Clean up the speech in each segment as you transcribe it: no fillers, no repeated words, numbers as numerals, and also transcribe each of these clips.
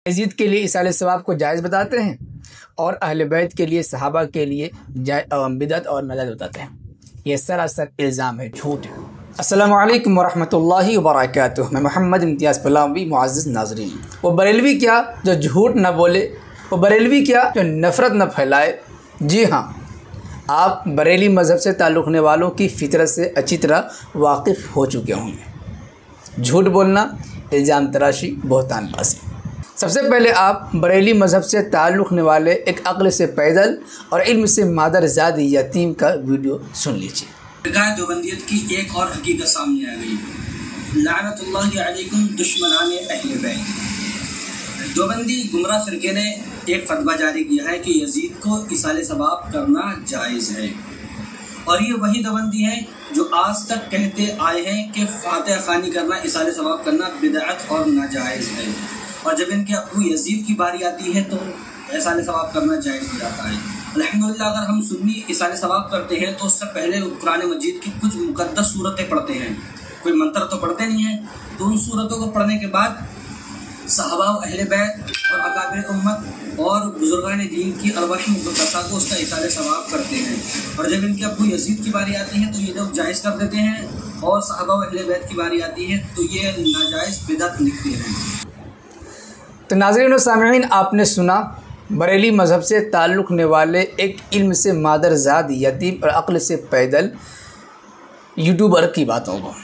Yazid के लिए इसाले सवाब को जायज़ बताते हैं और अहले बैत के लिए सहाबा के लिए बिदअत और नाजायज़ बताते हैं। ये सरासर इल्ज़ाम है, झूठ है। अस्सलामु अलैकुम वरहमतुल्लाहि वबरकातुहू। मैं मोहम्मद इम्तियाज़ पहलवी। मुअज़्ज़िज़ नाज़रीन, वो बरेलवी क्या जो झूठ न बोले, वो बरेलवी क्या जो नफ़रत न फैलाए। जी हाँ, आप बरेली मज़हब से ताल्लुक़ रखने वालों की फ़ितरत से अच्छी तरह वाकिफ़ हो चुके होंगे। झूठ बोलना, इल्ज़ाम तराशी, बहतानबाज़ी। सबसे पहले आप बरेली मज़हब से ताल्लुक़ रखने वाले एक अक्ल से पैदल और इल्म से मादरज़ाद यतीम का वीडियो सुन लीजिए। देवबंदियत की एक और हकीकत सामने आ गई। लानतुल्लाहि अलैकुम दुश्मनाने अहले बैत। देवबंदी गुमराह फ़िरक़े ने एक फतवा जारी किया है कि यजीद को इसाले सवाब करना जायज़ है, और ये वही देवबंदी है जो आज तक कहते आए हैं कि फातिहा ख़ानी करना, इसाले सवाब करना बिदअत और नाजायज़ है, और जब इनके अबू यजीद की बारी आती है तो इसाले सवाब करना जायज़ हो जाता है। अल्हम्दुलिल्लाह, अगर हम सुन्नी इसाले सवाब करते हैं तो उससे पहले कुरान मजीद की कुछ मुक़द्दस सूरतें पढ़ते हैं। कोई मंत्र तो पढ़ते नहीं हैं, तो उन सूरतों को पढ़ने के बाद सहाबा अहले बैत और अकाबिर उम्मत और बुजुर्गान दीन की अरवाह मुक़द्दसा को उसका इसाले सवाब करते हैं, और जब इनके अबू यजीद की बारी आती है तो ये लोग जायज़ कर देते हैं, और सहाबा अहले बैत की बारी आती है तो ये नाजायज़ बिदअत लिखते हैं। तो नाज़रीन व सामिईन, आपने सुना बरेली मज़हब से ताल्लुक़ रखने वाले एक इल्म से मादरज़ाद यतीम और अक्ल से पैदल यूट्यूबर की बातों को।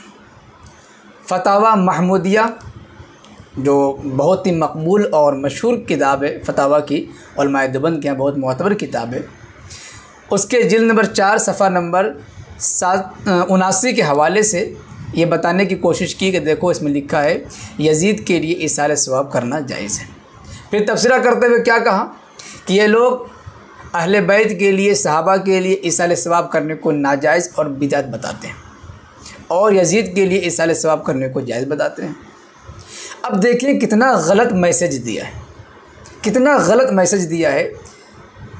फतावा महमूदिया जो बहुत ही मकबूल और मशहूर किताब है, फतावा की उलमाए देवबंद के यहाँ बहुत मोतबर किताब है, उसके जिल्द नंबर 4 सफ़ा नंबर 779 के हवाले से ये बताने की कोशिश की कि देखो इसमें लिखा है यजीद के लिए इसाले सवाब करना जायज़ है। फिर तफसीरा करते हुए क्या कहा कि ये लोग अहले बैत के लिए, सहाबा के लिए इसाले सवाब करने को नाजायज़ और बिदअत बताते हैं, और यजीद के लिए इसाले सवाब करने को जायज़ बताते हैं। अब देखिए कितना गलत मैसेज दिया है, कितना गलत मैसेज दिया है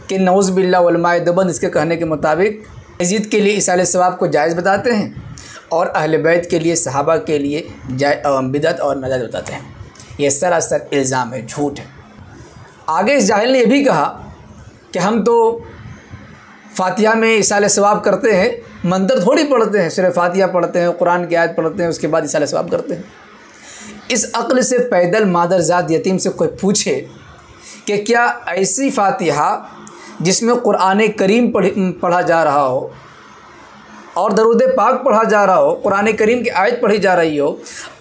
कि नऊज़ बिल्लाह उलमाए देवबंद इसके कहने के मुताबिक यजीद के लिए इसाले सवाब को जायज़ बताते हैं और अहले बैत के लिए, सहाबा के लिए बिदअत और नाजायज़ बताते हैं। ये सरासर इल्ज़ाम है, झूठ है। आगे इस जाहिल ने यह भी कहा कि हम तो फातिहा में इसाले सवाब करते हैं, मंत्र थोड़ी पढ़ते हैं, सिर्फ फातिहा पढ़ते हैं, कुरान की आयत पढ़ते हैं, उसके बाद इसाले सवाब करते हैं। इस अक्ल से पैदल मादरज़ाद यतीम से कोई पूछे कि क्या ऐसी फातिहा जिसमें कुरान करीम पढ़ा जा रहा हो और दरूद पाक पढ़ा जा रहा हो, कुरान करीम की आयत पढ़ी जा रही हो,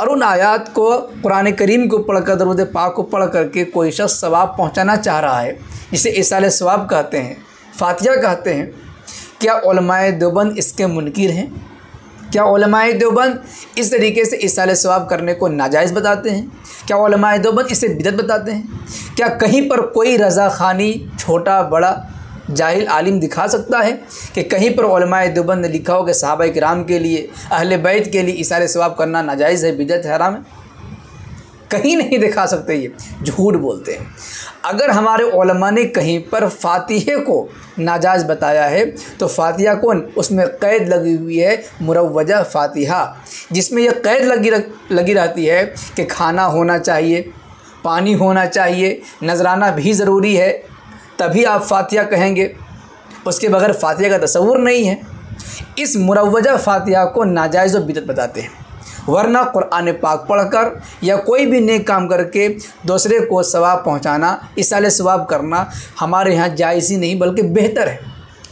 और उन आयत को, कुरान करीम को पढ़कर, दरूद पाक को पढ़ करके कोई शख्स सवाब पहुंचाना चाह रहा है, जिसे इसाले सवाब कहते हैं, फातिहा कहते हैं, क्या उलमाए देवबंद इसके मुनकिर हैं? क्या उलमाए देवबंद इस तरीके से इसाले सवाब करने को नाजायज़ बताते हैं? क्या उलमाए देवबंद इसे बिदअत बताते हैं? क्या कहीं पर कोई रज़ा ख़ानी, छोटा बड़ा जाहिल आलिम दिखा सकता है कि कहीं पर उलमाए देवबंद ने लिखा हो कि सहाबा किराम के लिए, अहले बैत के लिए इसाले सवाब करना नाजायज़ है, बिदअत है, हराम है? कहीं नहीं दिखा सकते, ये झूठ बोलते हैं। अगर हमारे उलमा ने कहीं पर फातिहे को नाजायज़ बताया है तो फातिहा कौन, उसमें क़ैद लगी हुई है, मुरव्वजा फातिहा, जिसमें यह क़ैद लगी रहती है कि खाना होना चाहिए, पानी होना चाहिए, नजराना भी ज़रूरी है, तभी आप फातिहा कहेंगे, उसके बगैर फातिहा का तसव्वुर नहीं है। इस मुरव्वजा फातिहा को नाजायज़ और बिदअत बताते हैं, वरना कुरान पाक पढ़कर या कोई भी नेक काम करके दूसरे को सवाब पहुंचाना, इसाले सवाब करना हमारे यहाँ जायज़ ही नहीं बल्कि बेहतर है।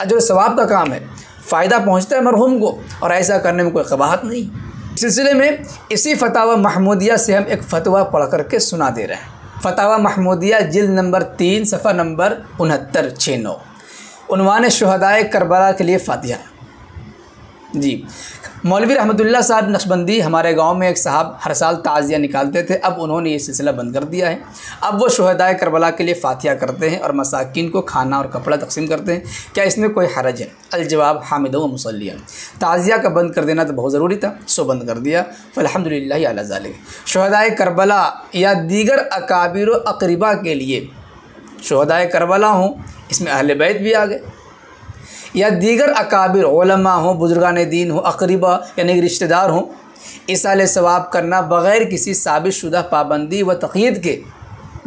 अजर सवाब का काम है, फ़ायदा पहुंचता है मरहूम को, और ऐसा करने में कोई कबाहत नहीं। इस सिलसिले में इसी फतावा महमूदिया से हम एक फ़तवा पढ़ करके सुना दे रहे हैं। फतावा महमूदिया जिल्द नंबर 3 सफ़ा नंबर 6969। उन्वान शुहदाए करबला के लिए फातिहा। जी, मौलवी रहमतुल्लाह साहब नक्शबंदी हमारे गांव में एक साहब हर साल ताज़िया निकालते थे, अब उन्होंने ये सिलसिला बंद कर दिया है। अब वो शुहदाए करबला के लिए फातिहा करते हैं और मसाकिन को खाना और कपड़ा तकसीम करते हैं। क्या इसमें कोई हरज है? अलजवाब हामिद व मुसल्लिया। ताज़िया का बंद कर देना तो बहुत ज़रूरी था, सो बंद कर दिया, अल्हम्दुलिल्लाह अला ज़ालिक। शुहदाए करबला या दीगर अकाबिर व अक़रिबा के लिए, शुहदाए करबला हों, इसमें अहले बैत भी आ गए, या दीगर अकाबिर उलमा हों, बुजुर्गान दीन हो, अक़रिबा यानी रिश्तेदार हों, इसाले सवाब करना बग़ैर किसी साबित शुदा पाबंदी व तक़यीद के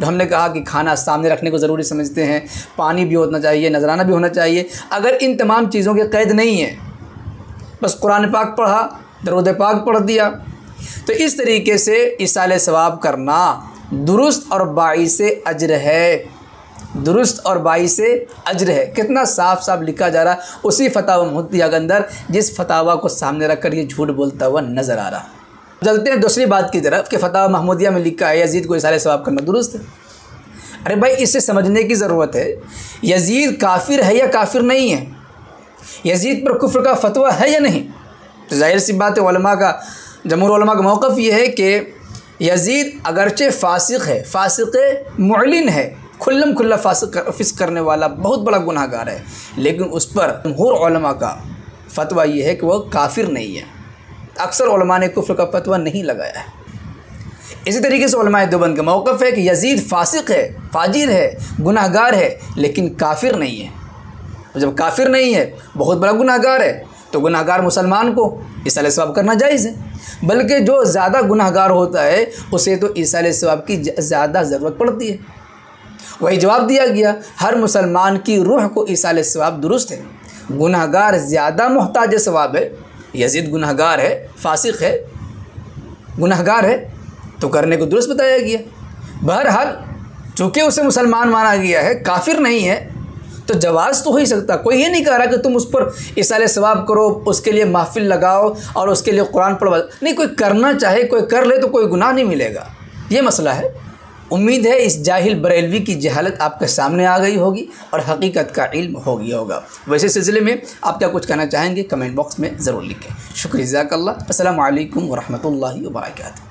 तो हमने कहा कि खाना सामने रखने को ज़रूरी समझते हैं, पानी भी होना चाहिए, नजराना भी होना चाहिए। अगर इन तमाम चीज़ों के क़ैद नहीं है, बस कुरान पाक पढ़ा, दरूद पाक पढ़ दिया, तो इस तरीके से इसाले सवाब करना दुरुस्त और बाइसे अज्र है, दुरुस्त और बाइसे अज्र है। कितना साफ साफ लिखा जा रहा उसी फतावा महमूदिया के अंदर, जिस फतावा को सामने रखकर ये झूठ बोलता हुआ नज़र आ रहा। चलते हैं दूसरी बात की तरफ कि फतावा महमूदिया में लिखा है यजीद को इसाले सवाब करना दुरुस्त है। अरे भाई, इसे समझने की ज़रूरत है, यजीद काफिर है या काफिर नहीं है, यजीद पर कुफ्र का फतवा है या नहीं। तो जाहिर सी बात है, उलमा का, जमहूर उलमा का मौक़िफ़ ये है कि यजीद अगरचे फ़ासिक़ है, फ़ासिक़ मुअलिन है, खुल्लम खुल्ला फ़िस्क़ करने वाला बहुत बड़ा गुनाहगार है, लेकिन उस पर जमहूर उलमा का फ़तवा ये है कि वह काफिर नहीं है। अक्सर उलमा ने कुफ्र का फतवा नहीं लगाया है। इसी तरीके से उलमा देवबंद का मौक़िफ़ है कि यजीद फ़ासिक़ है, फाजिर है, गुनाहगार है, लेकिन काफिर नहीं है। जब काफिर नहीं है, बहुत बड़ा गुनाहगार है, तो गुनाहगार मुसलमान को इसाले सवाब करना जायज़ है। बल्कि जो ज़्यादा गुनाहगार होता है उसे तो इसाले सवाब की ज़्यादा ज़रूरत पड़ती है। वही जवाब दिया गया, हर मुसलमान की रूह को इसाले सवाब दुरुस्त है। गुनाहगार ज़्यादा मोहताज सवाब है, यजीद गुनाहगार है, फ़ासिक़ है, गुनाहगार है, तो करने को दुरुस्त बताया गया। बहरहाल चूँकि उसे मुसलमान माना गया है, काफिर नहीं है, तो जवाज़ तो हो ही सकता। कोई ये नहीं कह रहा कि तुम उस पर इसाले सवाब करो, उसके लिए महफिल लगाओ और उसके लिए कुरान पढ़ो, नहीं, कोई करना चाहे, कोई कर ले तो कोई गुनाह नहीं मिलेगा। ये मसला है। उम्मीद है इस जाहिल बरेलवी की जहालत आपके सामने आ गई होगी और हकीकत का इल्म हो गया होगा। वैसे सिलसिले में आप क्या कुछ कहना चाहेंगे, कमेंट बॉक्स में ज़रूर लिखें। शुक्रिया, जज़ाकल्लाह। अस्सलामु अलैकुम व रहमतुल्लाहि व बरकातहू।